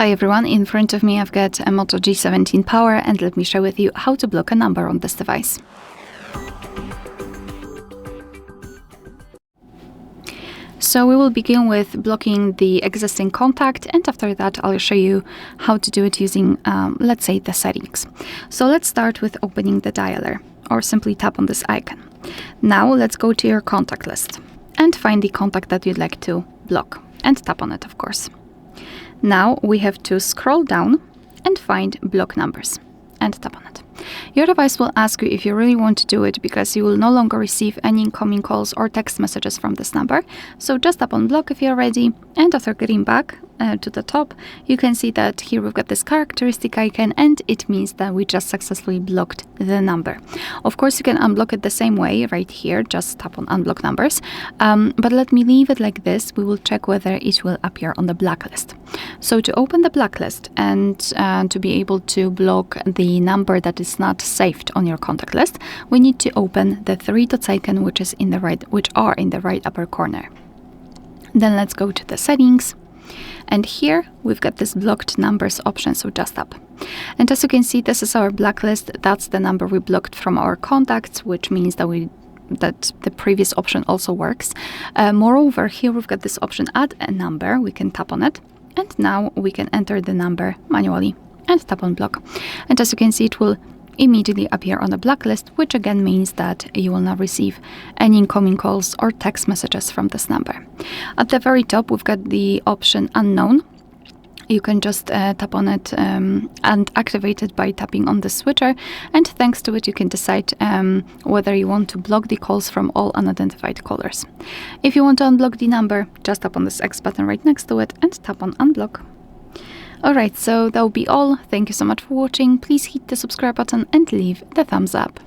Hi everyone, in front of me I've got a Moto G17 Power, and let me share with you how to block a number on this device. So we will begin with blocking the existing contact, and after that I'll show you how to do it using, let's say, the settings. So let's start with opening the dialer, or simply tap on this icon. Now let's go to your contact list and find the contact that you'd like to block, and tap on it, of course. Now we have to scroll down and find block numbers and tap on it. Your device will ask you if you really want to do it, because you will no longer receive any incoming calls or text messages from this number. So just tap on block if you're ready, and after getting back to the top, you can see that here we've got this characteristic icon, and it means that we just successfully blocked the number. Of course, you can unblock it the same way right here, just tap on unblock numbers, but let me leave it like this. We will check whether it will appear on the blacklist. So to open the blacklist and to be able to block the number that is not saved on your contact list, we need to open the three dots icon which are in the right upper corner. Then let's go to the settings, and here we've got this blocked numbers option, so just tap. And as you can see, this is our blacklist. That's the number we blocked from our contacts, which means that the previous option also works. Moreover, here we've got this option, add a number. We can tap on it, and now we can enter the number manually and tap on block. And as you can see, it will immediately appear on the blacklist, which again means that you will not receive any incoming calls or text messages from this number. At the very top, we've got the option unknown. You can just tap on it and activate it by tapping on the switcher, and thanks to it you can decide whether you want to block the calls from all unidentified callers. If you want to unblock the number, just tap on this X button right next to it and tap on unblock. Alright, so that will be all. Thank you so much for watching. Please hit the subscribe button and leave the thumbs up.